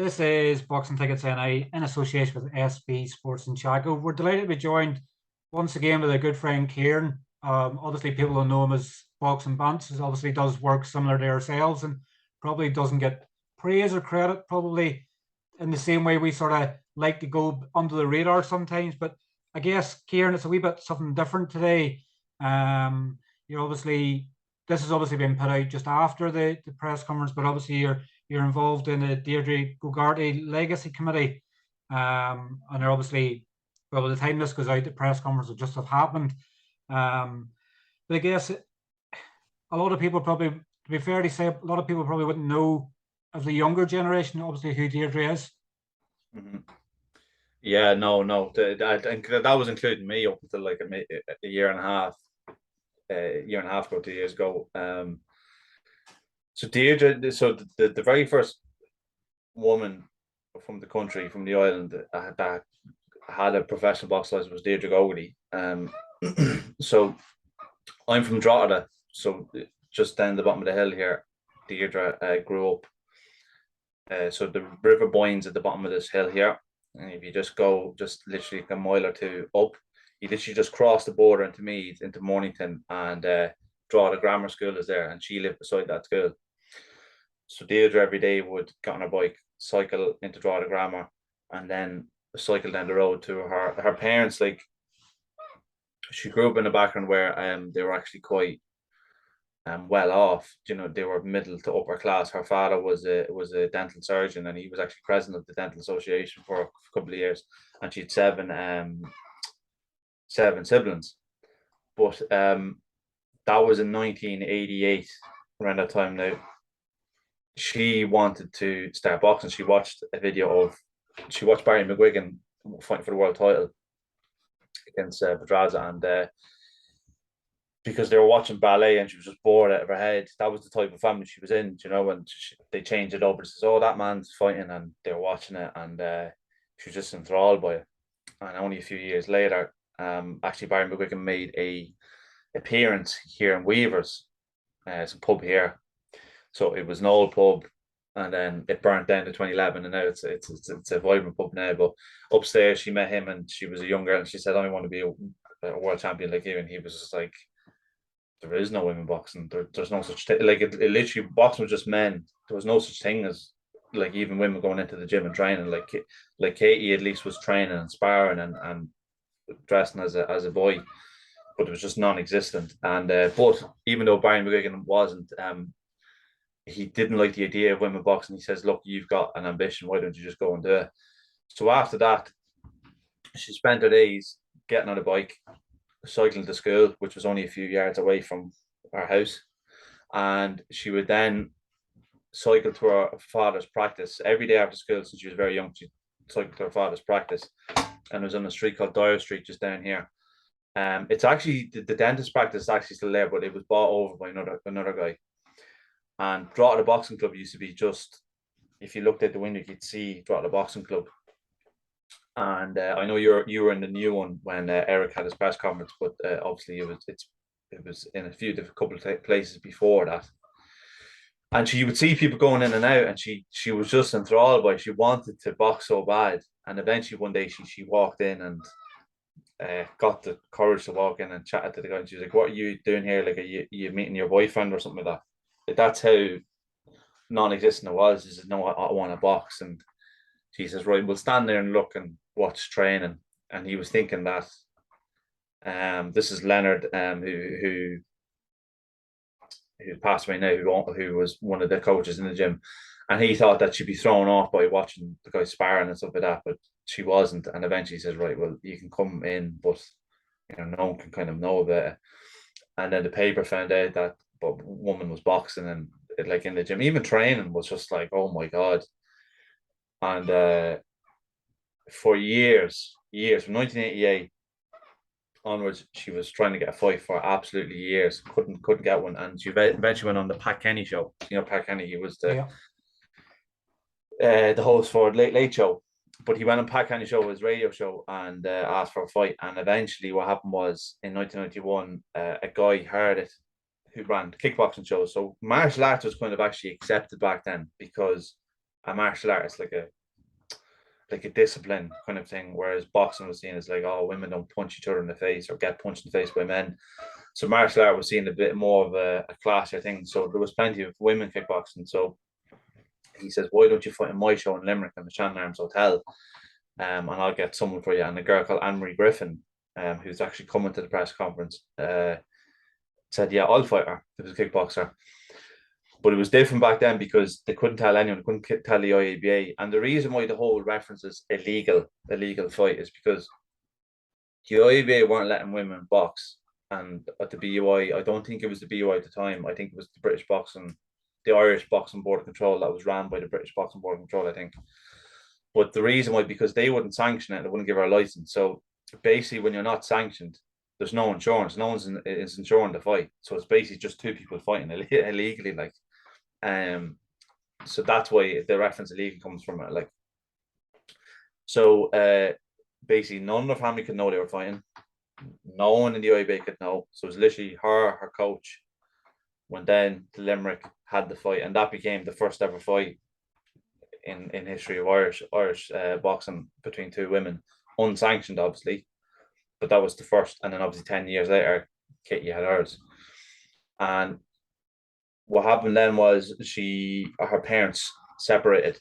This is Boxing Tickets NI in association with SB Sports Chaco. We're delighted to be joined once again with a good friend, Kieran. Obviously, people will know him as Boxing Bants. He obviously does work similar to ourselves and probably doesn't get praise or credit, probably in the same way we sort of like to go under the radar sometimes. But I guess, Kieran, it's a wee bit something different today. You're obviously, this has obviously been put out just after the press conference, but obviously you're involved in the Deirdre Gogarty Legacy Committee. And they're obviously, well, by the time this goes out, the press conference will just have happened. But I guess a lot of people probably, to be fair to say, a lot of people probably wouldn't know of the younger generation, obviously, who Deirdre is. Mm-hmm. Yeah, no. That was including me up until like a year and a half ago, 2 years ago. So Deirdre, so the very first woman from the country, from the island, that had a professional box license was Deirdre Gogarty. So I'm from Drogheda, so just down the bottom of the hill here. Deirdre grew up. So the river Boyne's at the bottom of this hill here, and if you just go just literally a mile or two up, you literally just cross the border into Meath, into Mornington, and Drogheda Grammar School is there, and she lived beside that school. So Deirdre every day would get on her bike, cycle into Drogheda Grammar, and then cycle down the road to her parents. Like, she grew up in a background where they were actually quite well off. You know, they were middle to upper class. Her father was a dental surgeon, and he was actually president of the Dental Association for a couple of years. And she had seven siblings. But that was in 1988, around that time. Now, she wanted to start boxing. She watched Barry McGuigan fighting for the world title against Pedraza, and because they were watching ballet and she was just bored out of her head. That was the type of family she was in, you know. And they changed it over. She says, "Oh, that man's fighting," and they were watching it, and she was just enthralled by it. And only a few years later, actually Barry McGuigan made a appearance here in Weavers. It's a pub here. So it was an old pub, and then it burnt down in 2011, and now it's a vibrant pub now. But upstairs, she met him, and she was a young girl, and she said, "I want to be a world champion like you." And he was just like, "There is no women boxing. There's no such thing. Like, it literally, boxing was just men. There was no such thing as like even women going into the gym and training. Like Katie at least was training and sparring and dressing as a boy, but it was just non-existent. And but even though Barry McGuigan wasn't, he didn't like the idea of women boxing. He says, "Look, you've got an ambition. Why don't you just go and do it?" So after that, she spent her days getting on a bike, cycling to school, which was only a few yards away from our house. And she would then cycle to her father's practice every day after school. Since she was very young, she cycled to her father's practice. And it was on a street called Dyer Street, just down here. It's actually, the dentist practice is actually still there, but it was bought over by another guy. And Drogheda Boxing Club used to be just, if you looked out the window, you could see Drogheda Boxing Club. And I know you were in the new one when Eric had his press conference, but obviously it was in a few different couple of places before that. And she would see people going in and out, and she was just enthralled by it. She wanted to box so bad. And eventually one day she walked in and got the courage to walk in and chat to the guy. And she was like, "What are you doing here? Like, are you meeting your boyfriend or something like that?" That's how non-existent it was. She said, "No, I want to box." And she says, "Right, we'll stand there and look and watch training." And he was thinking that this is Leonard, who passed away now, who was one of the coaches in the gym, and he thought that she'd be thrown off by watching the guy sparring and stuff like that, but she wasn't. And eventually he says, "Right, well, you can come in, but you know, no one can kind of know about it." And then the paper found out that a woman was boxing, and like in the gym, even training was just like, oh my God. And for years, from 1988 onwards, she was trying to get a fight for absolutely years. Couldn't get one, and she eventually went on the Pat Kenny show. You know, Pat Kenny, he was the host for Late Show, but he went on Pat Kenny show, his radio show, and asked for a fight. And eventually, what happened was in 1991, a guy heard it who ran kickboxing shows. So martial arts was kind of actually accepted back then, because a martial artist, like like a discipline kind of thing, whereas boxing was seen as like, oh, women don't punch each other in the face or get punched in the face by men. So martial art was seen a bit more of a classier thing. So there was plenty of women kickboxing. So he says, why don't you fight in my show in Limerick in the Shannon Arms Hotel? And I'll get someone for you. And a girl called Anne-Marie Griffin, who's actually coming to the press conference, said, yeah, I'll fight her. It was a kickboxer. But it was different back then because they couldn't tell anyone, they couldn't tell the IABA. And the reason why the whole reference is illegal fight is because the IABA weren't letting women box. And at the BUI, I don't think it was the BUI at the time. I think it was the Irish Boxing Board of Control that was ran by the British Boxing Board of Control, I think. But the reason why, because they wouldn't sanction it, they wouldn't give her a license. So basically, when you're not sanctioned, there's no insurance. No one's is insuring the fight. So it's basically just two people fighting illegally, like. So that's why the reference illegal comes from it, like. So basically, none of the family could know they were fighting. No one in the IBA could know. So it was literally her coach, went down to Limerick, had the fight, and that became the first ever fight in history of Irish boxing between two women, unsanctioned, obviously, but that was the first. And then obviously 10 years later, Katie had hers. And what happened then was her parents separated,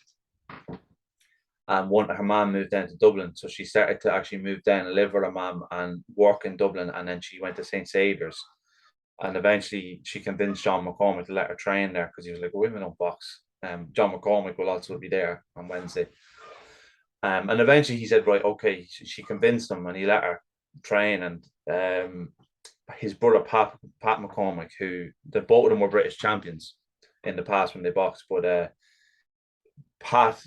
and her mom moved down to Dublin. So she started to actually move down and live with her mom and work in Dublin. And then she went to St. Saviour's. And eventually she convinced John McCormick to let her train there because he was like, women don't box. John McCormick will also be there on Wednesday. And eventually he said, right, okay. She convinced him and he let her train. And his brother, Pat McCormick, who both of them were British champions in the past when they boxed. But Pat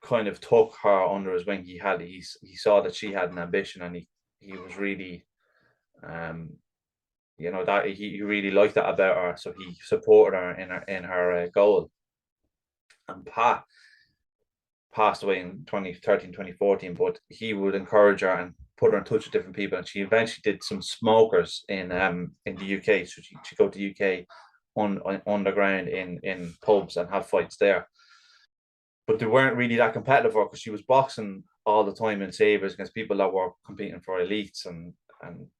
kind of took her under his wing. He saw that she had an ambition, and he was really that he really liked that about her, so he supported her in her goal. And Pat passed away in 2013, 2014, but he would encourage her and put her in touch with different people, and she eventually did some smokers in the UK. So she go to the UK on underground in pubs and have fights there. But they weren't really that competitive for her because she was boxing all the time in Savers against people that were competing for elites and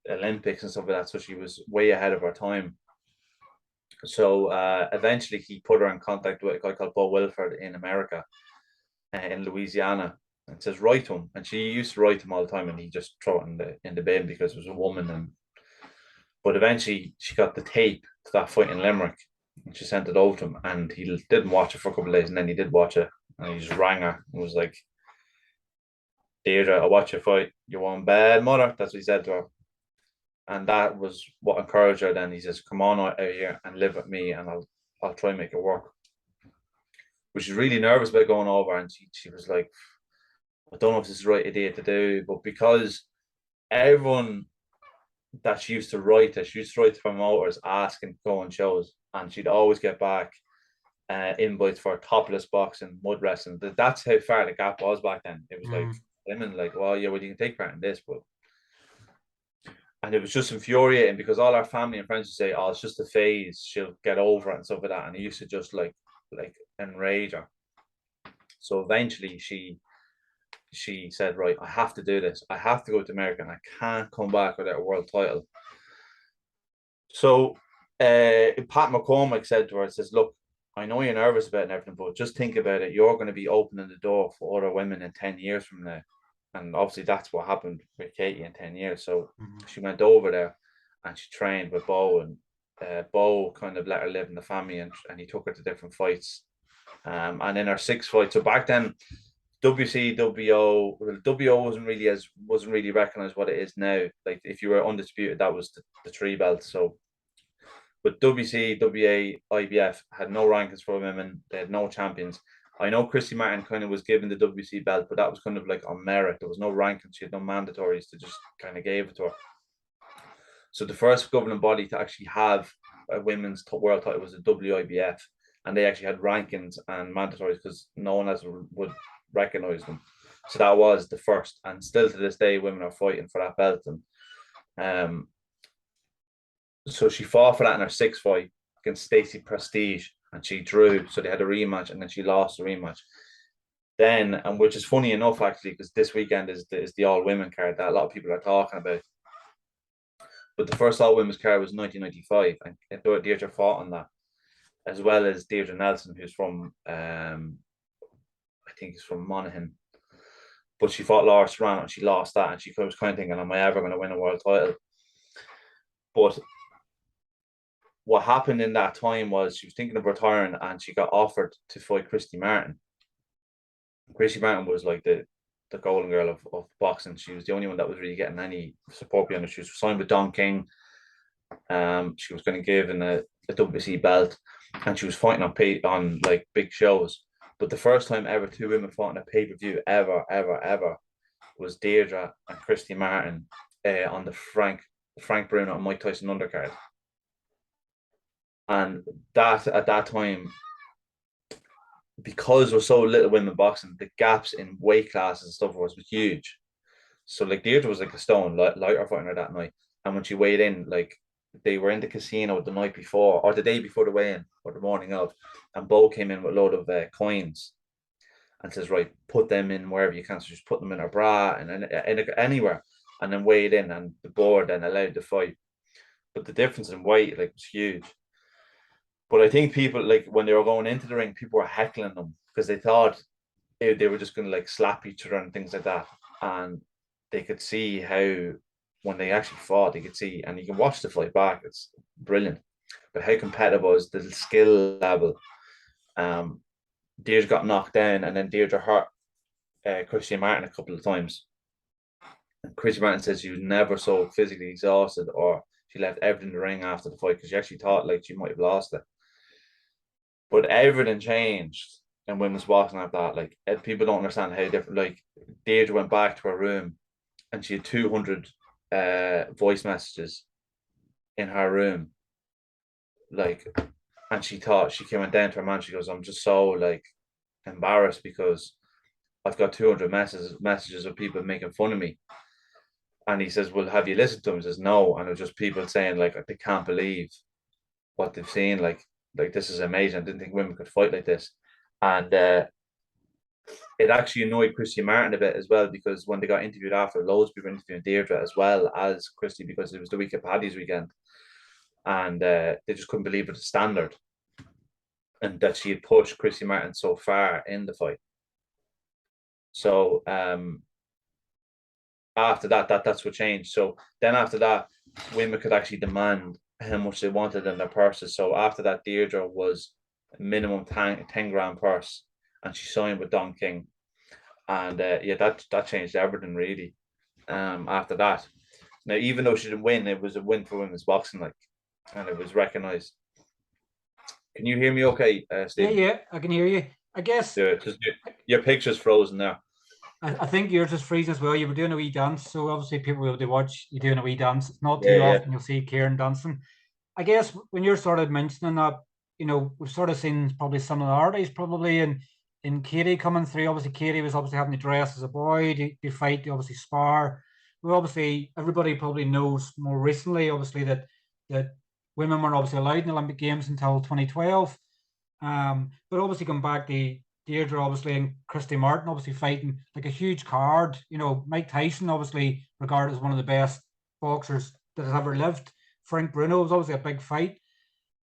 Olympics and stuff like that. So she was way ahead of her time. So eventually he put her in contact with a guy called Bo Wilford in America, in Louisiana, and says, write to him. And she used to write to him all the time, and he just throw it in the bin because it was a woman. But eventually she got the tape to that fight in Limerick, and she sent it over to him, and he didn't watch it for a couple of days, and then he did watch it, and he just rang her and was like, Deirdre, I watch your fight. You're one bad mother. That's what he said to her. And that was what encouraged her. Then he says, come on out here and live with me, and I'll try and make it work. But she's really nervous about going over, and she was like, I don't know if this is the right idea to do, but because everyone that she used to write to promoters asking to go on shows, and she'd always get back invites for topless boxing, mud wrestling. That's how far the gap was back then. It was like women like, well, yeah, well, you can take part in this, but. And it was just infuriating because all our family and friends would say, oh, it's just a phase, she'll get over it and stuff like that. And it used to just like enrage her. So eventually she said, right, I have to do this. I have to go to America, and I can't come back without a world title. So Pat McCormick said to her, says, look, I know you're nervous about it and everything, but just think about it. You're going to be opening the door for other women in 10 years from now. And obviously that's what happened with Katie in 10 years. So she went over there and she trained with Bo, and Bo kind of let her live in the family, and he took her to different fights. And in her 6th fight, so back then, WCWO wasn't really recognized what it is now. Like if you were undisputed, that was the 3 belts. So but WC, WA, IBF had no rankings for women. They had no champions. I know Christy Martin kind of was given the WC belt, but that was kind of like on merit. There was no rankings. She had no mandatories. To just kind of gave it to her. So the first governing body to actually have a women's world title was the WIBF, and they actually had rankings and mandatories because no one else would recognize them. So that was the first, and still to this day, women are fighting for that belt. And so she fought for that in her 6th fight against Stacey Prestige, and she drew. So they had a rematch, and then she lost the rematch. Then, and which is funny enough actually, because this weekend is the all women card that a lot of people are talking about. But the first all women's card was 1995, and Deirdre fought on that, as well as Deirdre Nelson, who's from I think he's from Monaghan. But she fought Laura Serrano and she lost that, and she was kind of thinking, am I ever going to win a world title? But what happened in that time was she was thinking of retiring and she got offered to fight Christy Martin. Christy Martin was like the golden girl of boxing. She was the only one that was really getting any support behind her. She was signed with Don King. She was going to give in a WC belt, and she was fighting on like big shows. But the first time ever two women fought in a pay-per-view ever was Deirdre and Christy Martin on the Frank Bruno and Mike Tyson undercard. And that at that time, because there was so little women boxing, the gaps in weight classes and stuff was huge. So like Deirdre was like a stone lighter fighting her that night. And when she weighed in, like they were in the casino the night before or the day before the weigh-in or the morning of, and Bo came in with a load of coins and says, right, put them in wherever you can. So just put them in her bra and anywhere, and then weighed in, and the board then allowed the fight. But the difference in weight like was huge. But I think people, like when they were going into the ring, people were heckling them because they thought they were just going to like slap each other and things like that. And they could see how, when they actually fought, they could see, and you can watch the fight back, it's brilliant. But how competitive was the skill level. Deirdre got knocked down, and then Deirdre hurt Christian Martin a couple of times. And Christian Martin says she was never so physically exhausted, or she left everything in the ring after the fight because she actually thought like she might have lost it. But everything changed in women's boxing after that. Like people don't understand how different. Like Deirdre went back to her room, and she had 200 voice messages in her room. Like, and she thought, she came down to her man. She goes, "I'm just so like embarrassed because I've got 200 messages of people making fun of me." And he says, "Well, have you listened to them?" He says, "No." And it was just people saying like they can't believe what they've seen. Like this is amazing. I didn't think women could fight like this. And it actually annoyed Christy Martin a bit as well, because when they got interviewed after, loads of people were interviewing Deirdre as well as Christy, because it was the week of Paddy's weekend. And they just couldn't believe it, the standard. And that she had pushed Christy Martin so far in the fight. So after that's what changed. So then after that, women could actually demand how much they wanted in their purses. So after that, Deirdre was minimum 10 grand purse, and she signed with Don King. And yeah, that changed everything really. After that, now even though she didn't win, it was a win for women's boxing, like, and it was recognized. Can you hear me okay, Steve? Yeah, I can hear you. I guess Yeah, because your picture's frozen there. I think yours is freezing as well. You were doing a wee dance, so obviously people will be able to watch you doing a wee dance. It's not too Yeah, often you'll see Kieran dancing. I guess when you're sort of mentioning that, we've sort of seen probably similarities probably in Katie coming through. Obviously, Katie was obviously having to dress as a boy to fight, to obviously spar. Well, obviously, everybody probably knows more recently, obviously, that women weren't obviously allowed in the Olympic Games until 2012. But obviously, come back to Deirdre, obviously, and Christy Martin, obviously fighting like a huge card. Mike Tyson, obviously regarded as one of the best boxers that has ever lived. Frank Bruno was obviously a big fight.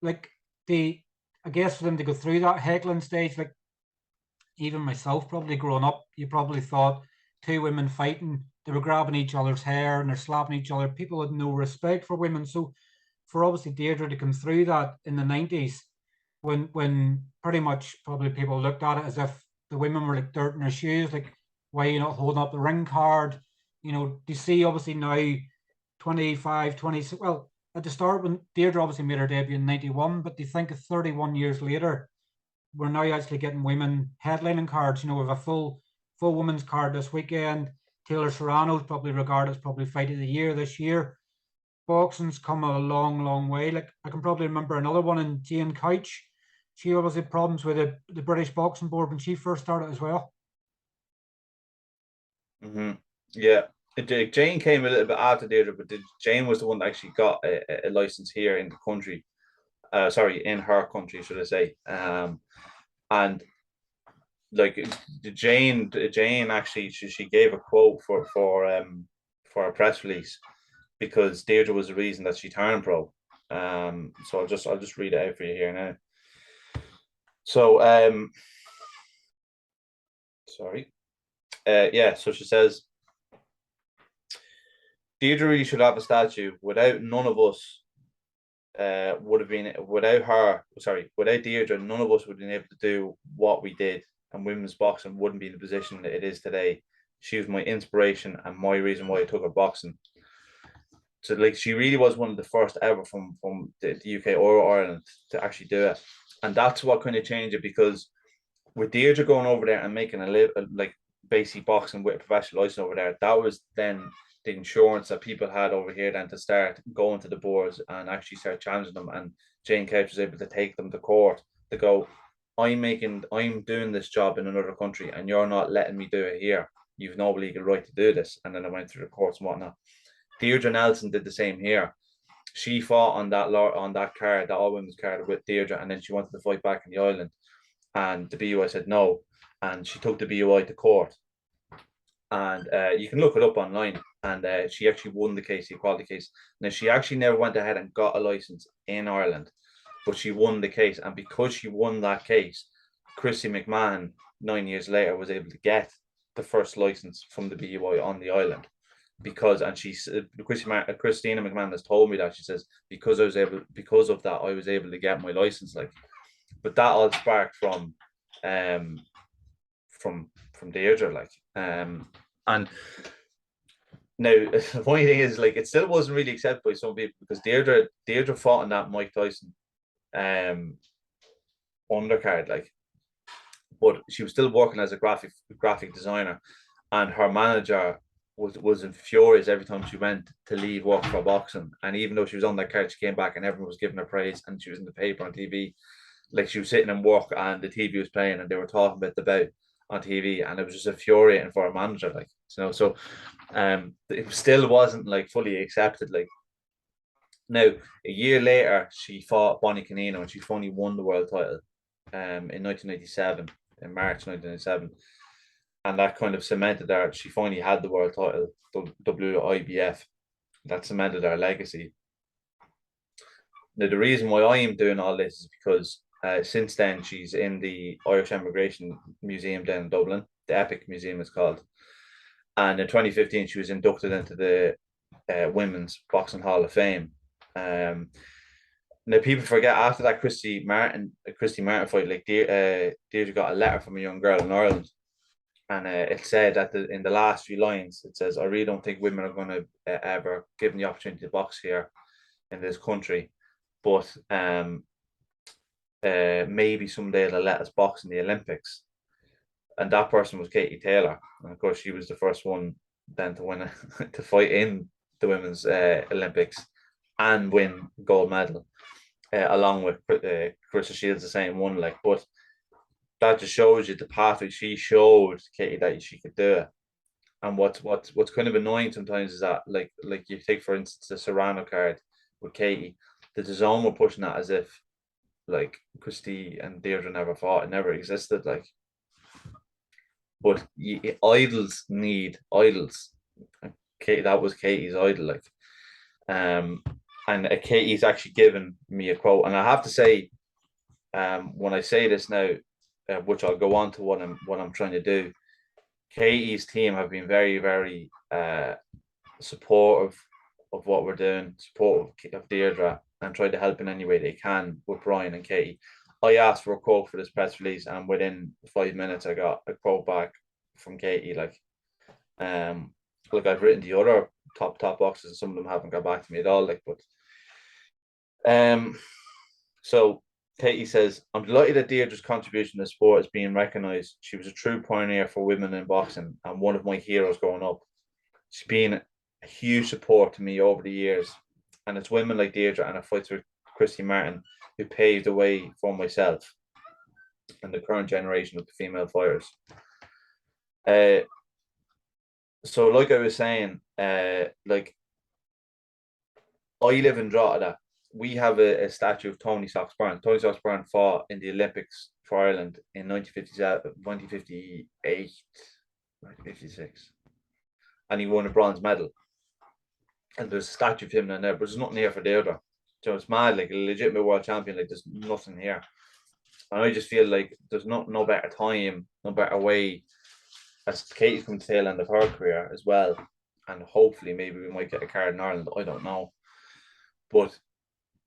Like I guess for them to go through that heckling stage, like even myself, probably growing up, you probably thought two women fighting, they were grabbing each other's hair and they're slapping each other. People had no respect for women. So for obviously Deirdre to come through that in the 90s, when pretty much probably people looked at it as if the women were like dirt in their shoes, like why are you not holding up the ring card? Do you see obviously now 25, 26, well, at the start when Deirdre obviously made her debut in 91, but do you think 31 years later, we're now actually getting women headlining cards, with a full women's card this weekend. Taylor Serrano's probably regarded as probably fight of the year this year. Boxing's come a long, long way. Like I can probably remember another one in Jane Couch. She always had problems with the British Boxing Board when she first started as well. Yeah. Jane came a little bit after Deirdre, but Jane was the one that actually got a license here in the country. Sorry, in her country, should I say? And like Jane actually she gave a quote for a press release because Deirdre was the reason that she turned pro. So I'll just read it out for you here now. So sorry. Yeah, so she says Deirdre really should have a statue. Without none of us would have been without Deirdre, none of us would have been able to do what we did, and women's boxing wouldn't be in the position that it is today. She was my inspiration and my reason why I took up boxing. So like she really was one of the first ever from the UK or Ireland to actually do it. And that's what kind of changed it, because with Deirdre going over there and making like basic boxing with a professional license over there, that was then the insurance that people had over here then to start going to the boards and actually start challenging them. And Jane Couch was able to take them to court to go, I'm doing this job in another country and you're not letting me do it here. You've no legal right to do this. And then I went through the courts and whatnot. Deirdre Nelson did the same here. She fought on that card, that all women's card with Deirdre, and then she wanted to fight back in the island. And the BUI said no. And she took the BUI to court. And you can look it up online. And she actually won the case, the equality case. Now, she actually never went ahead and got a license in Ireland, but she won the case. And because she won that case, Christy McMahon, 9 years later, was able to get the first license from the BUI on the island. Because, and Christina McMahon has told me that, she says, because of that, I was able to get my license. Like, but that all sparked from Deirdre, like, and now the funny thing is, like, it still wasn't really accepted by some people because Deirdre fought in that Mike Tyson undercard, like, but she was still working as a graphic designer, and her manager was furious every time she went to leave work for boxing. And even though she was on that card, she came back and everyone was giving her praise, and she was in the paper on TV. Like, she was sitting in work and the TV was playing and they were talking about the bout on TV, and it was just infuriating for a manager, like, you know. So it still wasn't like fully accepted. Like, now a year later she fought Bonnie Canino and she finally won the world title in 1997, in March 1997. And that kind of cemented her. She finally had the world title, WIBF. That cemented her legacy. Now, the reason why I am doing all this is because since then she's in the Irish Emigration Museum down in Dublin. The Epic Museum is called. And in 2015, she was inducted into the Women's Boxing Hall of Fame. Now, people forget, after that Christy Martin fight, like, Deirdre got a letter from a young girl in Ireland. And it said that in the last few lines, it says, I really don't think women are going to ever given the opportunity to box here in this country. But maybe someday they'll let us box in the Olympics. And that person was Katie Taylor. And of course, she was the first one then to win to fight in the women's Olympics and win gold medal, along with Carissa Shields, the same one. Like, but that just shows you the pathway. She showed Katie that she could do it. And what's kind of annoying sometimes is that, like you take, for instance, the Serrano card with Katie, the DAZN were pushing that as if, like, Christy and Deirdre never fought, it never existed. Like, but idols need idols. Katie, that was Katie's idol, like, and Katie's actually given me a quote, and I have to say, when I say this now, which I'll go on to what I'm trying to do, Katie's team have been very, very supportive of what we're doing, supportive of Deirdre, and tried to help in any way they can with Brian and Katie. I asked for a quote for this press release, and within 5 minutes, I got a quote back from Katie. Like, I've written the other top boxers, and some of them haven't got back to me at all. Like, but so Katie says, I'm delighted that Deirdre's contribution to the sport is being recognised. She was a true pioneer for women in boxing and one of my heroes growing up. She's been a huge support to me over the years. And it's women like Deirdre and her fights with Christy Martin who paved the way for myself and the current generation of the female fighters. So like I was saying, like, I live in Drogheda, we have a statue of Tony Sox-Brown. Tony Sox-Brown fought in the Olympics for Ireland in 1957, 1958, 1956, and he won a bronze medal. And there's a statue of him down there, but there's nothing here for Deirdre. So it's mad, like a legitimate world champion, like there's nothing here. And I just feel like there's no better time, no better way, as Katie's come to the tail end of her career as well. And hopefully maybe we might get a card in Ireland, I don't know. But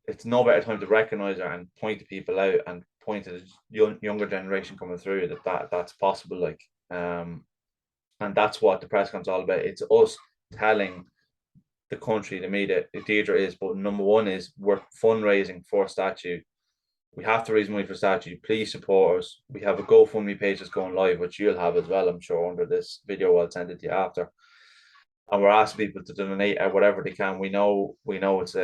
it's no better time to recognise her and point to people out and point to the younger generation coming through that's possible. Like, and that's what the press con's all about. It's us telling the country, the media, Deirdre is, but number one is we're fundraising for a statue. We have to raise money for a statue. Please support us. We have a GoFundMe page that's going live, which you'll have as well, I'm sure, under this video. I'll send it to you after. And we're asking people to donate at whatever they can. We know there's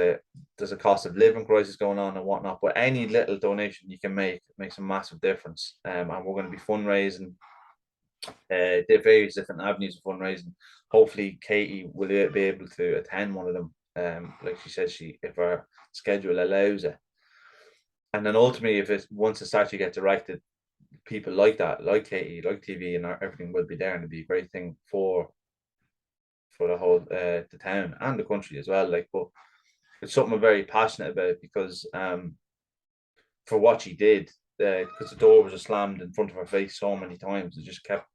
a cost of living crisis going on and whatnot, but any little donation you can make makes a massive difference. And we're going to be fundraising the various different avenues of fundraising. Hopefully Katie will be able to attend one of them. Like she says, if her schedule allows it. And then ultimately, once the statue gets erected, people like that, like Katie, like TV, and everything will be there, and it'll be a great thing for the whole the town and the country as well. Like, but it's something I'm very passionate about because for what she did, because the door was just slammed in front of her face so many times, it just kept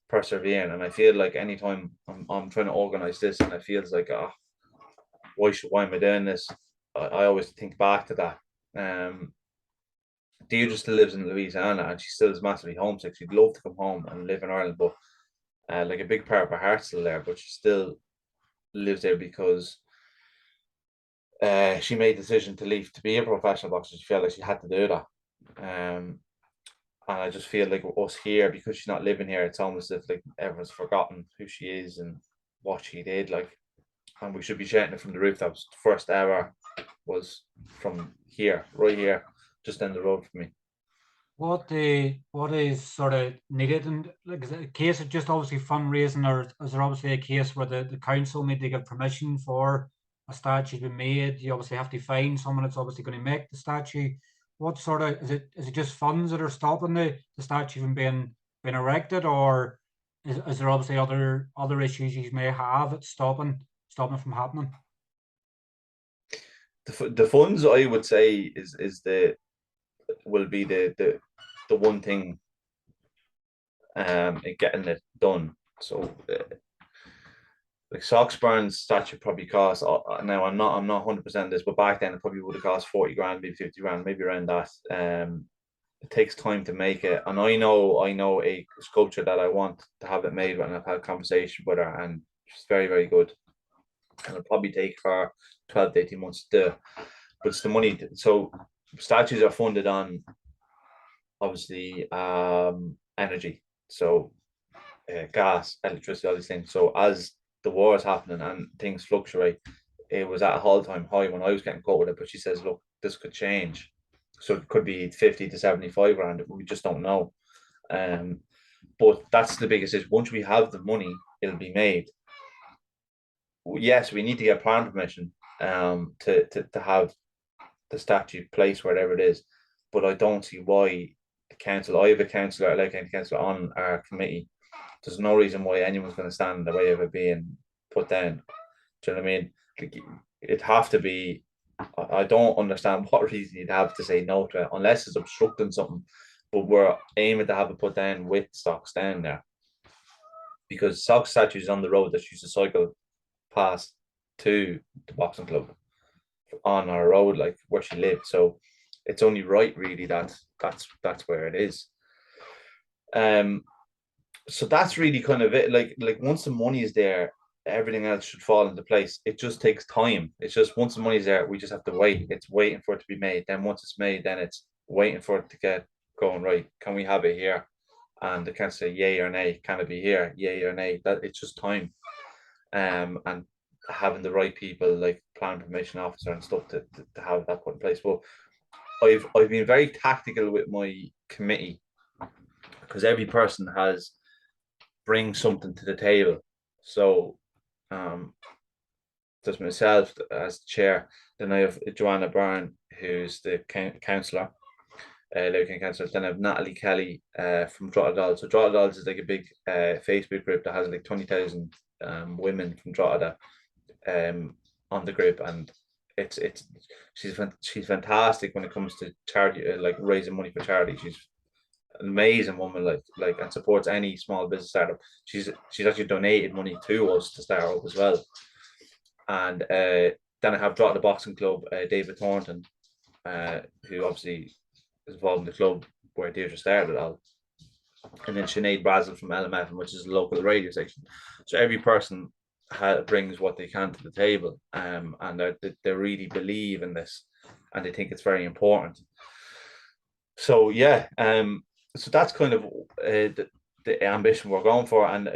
persevering. And I feel like anytime I'm trying to organize this, and it feels like, why am I doing this? I always think back to that. Deirdre still lives in Louisiana and she still is massively homesick. She'd love to come home and live in Ireland, but like a big part of her heart's still there, but she still lives there because she made the decision to leave to be a professional boxer. She felt like she had to do that. And I just feel like us here, because she's not living here, it's almost as if like everyone's forgotten who she is and what she did. Like, and we should be shouting it from the rooftops. The first ever was from here, right here, just down the road from me. What is sort of needed, and like, is it a case of just obviously fundraising, or is there obviously a case where the council need to give permission for a statue to be made? You obviously have to find someone that's obviously going to make the statue. What sort of is it just funds that are stopping the statue from being erected, or is there obviously other issues you may have that's stopping it from happening? The funds, I would say, will be the one thing in getting it done. So like Sox-Brown's statue probably cost, now I'm not 100% this, but back then it probably would have cost 40 grand, maybe 50 grand, maybe around that. It takes time to make it, and I know a sculpture that I want to have it made, and I've had a conversation with her, and she's very, very good, and it'll probably take her 12 to 18 months to do. But it's the money. So statues are funded on obviously energy, so gas, electricity, all these things. So as the war is happening and things fluctuate, it was at a all-time high when I was getting caught with it. But she says, look, this could change, so it could be 50 to 75 grand. We just don't know. But that's the biggest issue. Once we have the money, it'll be made. Yes, we need to get planning permission to have the statue placed wherever it is, but I don't see why the council. I have a councillor, like a councillor on our committee. There's no reason why anyone's going to stand in the way of it being put down. Do you know what I mean? Like, it'd have to be. I don't understand what reason you'd have to say no to it unless it's obstructing something. But we're aiming to have it put down with stocks down there, because Sox statues on the road that she used to cycle past to the boxing club on our road, like where she lived. So it's only right, really, that's where it is. So that's really kind of it. Like once the money is there, everything else should fall into place. It just takes time. It's just once the money's there, we just have to wait. It's waiting for it to be made. Then once it's made, then it's waiting for it to get going. Right? Can we have it here? And they can't say yay or nay. Can it be here? Yay or nay? That it's just time. And having the right people, like plan permission officer and stuff, to have that put in place. But I've been very tactical with my committee, because every person brings something to the table. So there's myself as chair. Then I have Joanna Byrne, who's the councillor, Legacy Councillor. Then I have Natalie Kelly from Drogheda. So Drogheda is like a big Facebook group that has like 20,000 women from Drogheda on the group, and it's she's fantastic when it comes to charity, like raising money for charity. She's an amazing woman, and supports any small business startup. She's actually donated money to us to start up as well. And then I have Drogheda Boxing Club, David Thornton, who obviously is involved in the club where Deirdre started it all. And then Sinead Brazel from LMF, which is a local radio station. So every person brings what they can to the table, and they really believe in this, and they think it's very important. So yeah, so that's kind of the ambition we're going for, and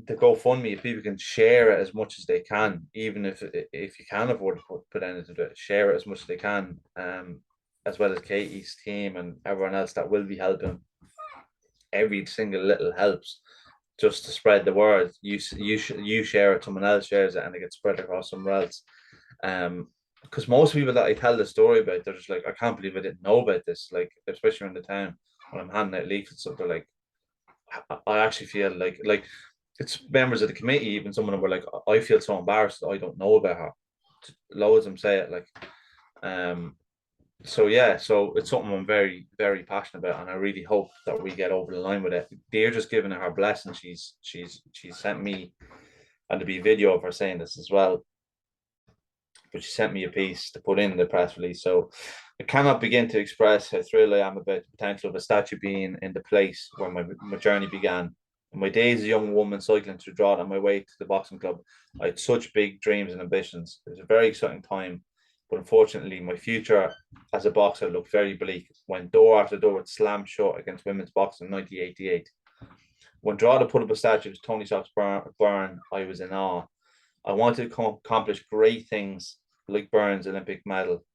the GoFundMe, if people can share it as much as they can, even if you can afford to put anything to it, share it as much as they can, as well as Katie's team and everyone else that will be helping. Every single little helps, just to spread the word. You share it, someone else shares it, and it gets spread across somewhere else. Because most people that I tell the story about, they're just like, I can't believe I didn't know about this. Like, especially in the town when I'm handing out leaflets, so they're like, I actually feel like it's members of the committee, even some of them were like, I feel so embarrassed that I don't know about her. Loads of them say it, like, so yeah, so it's something I'm very, very passionate about, and I really hope that we get over the line with it. Deirdre's given her blessing. She's sent me, and there'll be a video of her saying this as well, but she sent me a piece to put in the press release. So I cannot begin to express how thrilled I am about the potential of a statue being in the place where my journey began. In my days as a young woman cycling through Drogheda on my way to the boxing club, I had such big dreams and ambitions. It was a very exciting time, but unfortunately, my future as a boxer looked very bleak when door after door would slam shut against women's boxing in 1988. When Drogheda put up a statue of Tony Sox Byrne, I was in awe. I wanted to accomplish great things like Byrne's Olympic medal,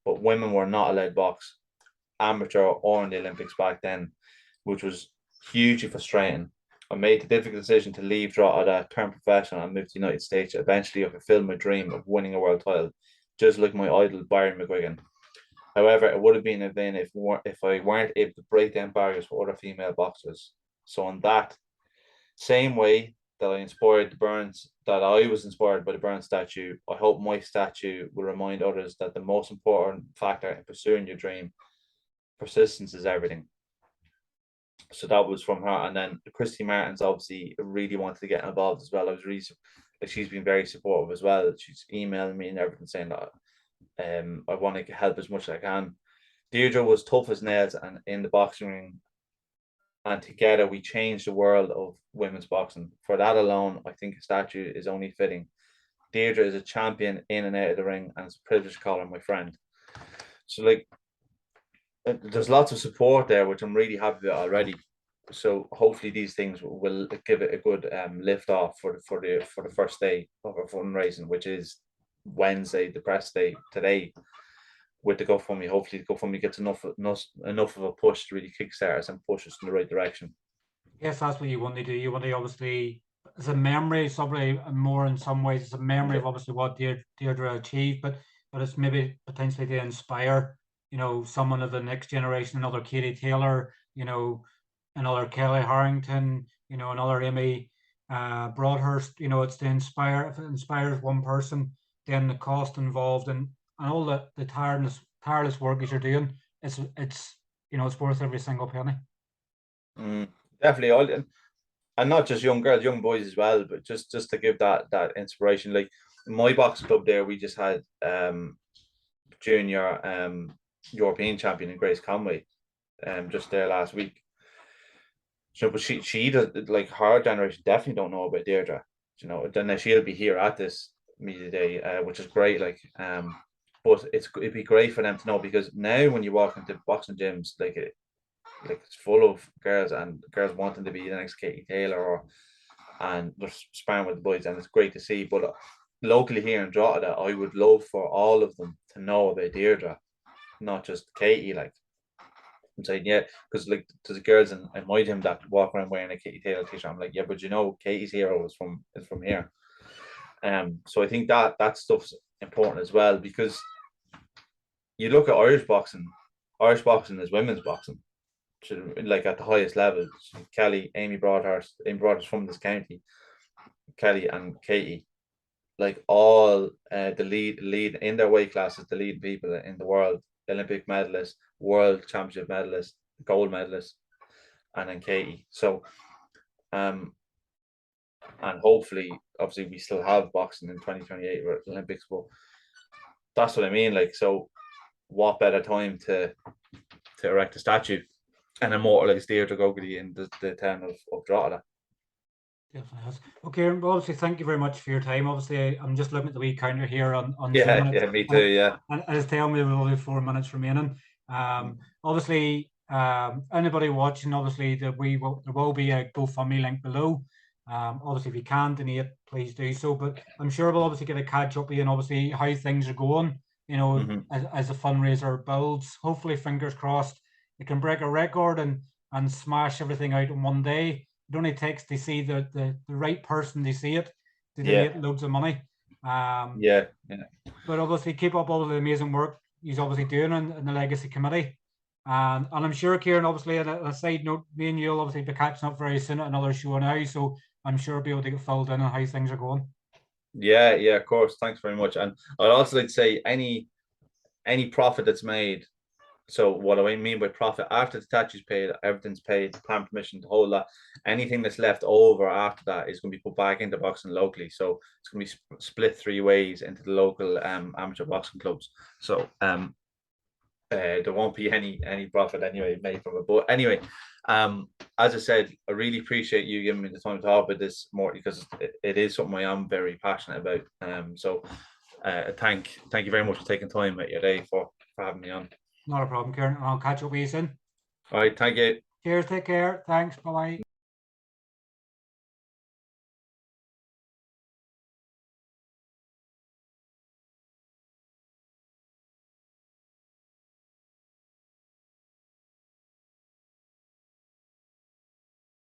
but women were not allowed box, amateur or in the Olympics back then, which was hugely frustrating. I made the difficult decision to leave Drogheda, turn professional, and move to the United States. Eventually, I fulfilled my dream of winning a world title, just like my idol Barry McGuigan. However, it would have been in vain if I weren't able to break down barriers for other female boxers. So, in that same way that I was inspired by the Burns statue, I hope my statue will remind others that the most important factor in pursuing your dream, persistence, is everything. So that was from her. And then Christy Martin's obviously really wanted to get involved as well. I was really, like, she's been very supportive as well. She's emailing me and everything saying that I want to help as much as I can. Deirdre was tough as nails and in the boxing ring, and together we changed the world of women's boxing. For that alone, I think a statue is only fitting. Deirdre is a champion in and out of the ring, and it's a privilege to call her my friend. So, like, there's lots of support there, which I'm really happy about already. So hopefully these things will give it a good lift off for the first day of our fundraising, which is Wednesday, the press day today, with the GoFundMe. Hopefully the GoFundMe gets enough of a push to really kickstart us and push us in the right direction. Yes, that's what you want to do. You want to obviously, it's a memory, probably more in some ways, it's a memory of obviously what Deirdre achieved, but it's maybe potentially to inspire, someone of the next generation, another Katie Taylor, another Kelly Harrington, another Amy Broadhurst. It's to inspire. If it inspires one person, then the cost involved and all the tireless work that you're doing, it's worth every single penny. Definitely, and not just young girls, young boys as well, but just to give that inspiration. Like in my boxing club there, we just had junior European champion in Grace Conway, just there last week. So, but she does, like, her generation definitely don't know about Deirdre. Then she'll be here at this media day, which is great. Like, but it'd be great for them to know, because now when you walk into boxing gyms, like it's full of girls and girls wanting to be the next Katie Taylor, and they're sparring with the boys, and it's great to see. But locally here in Drogheda, I would love for all of them to know about Deirdre, not just Katie. Like, I'm saying, yeah, because like there's girls in my gym that walk around wearing a Katie Taylor t-shirt. I'm like, yeah, but Katie's hero is from here. So I think that stuff's important as well, because you look at Irish boxing is women's boxing, like at the highest level. Kelly, Amy Broadhurst from this county, Kelly and Katie, like all the lead in their weight classes, the lead people in the world, Olympic medalists, world championship medalists, gold medalists, and then Katie. So and hopefully, obviously, we still have boxing in 2028 or Olympics, but that's what I mean. Like, so what better time to erect a statue and immortalize Deirdre Gogarty in the town of Drogheda. Definitely is. Okay, well, obviously, thank you very much for your time. Obviously, I'm just looking at the wee counter here on Yeah, Zoom, yeah, me too. Yeah, and it's telling me we've only 4 minutes remaining. Obviously, anybody watching, obviously, there will be a GoFundMe link below. Obviously, if you can donate, please do so. But I'm sure we'll obviously get a catch up with, and obviously how things are going. You know, as the fundraiser builds. Hopefully, fingers crossed, it can break a record and smash everything out in one day. It only takes to see the right person to see it to donate loads of money. yeah. But obviously keep up all the amazing work he's obviously doing in the Legacy Committee. And I'm sure, Kieran, obviously, on a side note, me and you'll obviously be catching up very soon at another show now. So I'm sure I'll be able to get filled in on how things are going. Yeah, of course. Thanks very much. And I'd also like to say any profit that's made. So what do I mean by profit? After the statue's paid, everything's paid, plan permission, the whole lot. Anything that's left over after that is going to be put back into boxing locally. So it's going to be split 3 ways into the local amateur boxing clubs. So there won't be any profit anyway made from it. But anyway, as I said, I really appreciate you giving me the time to talk about this more, because it is something I am very passionate about. So thank you very much for taking time out your day for having me on. Not a problem, Kieran. I'll catch up with you soon. All right, thank you. Cheers, take care. Thanks. Bye-bye.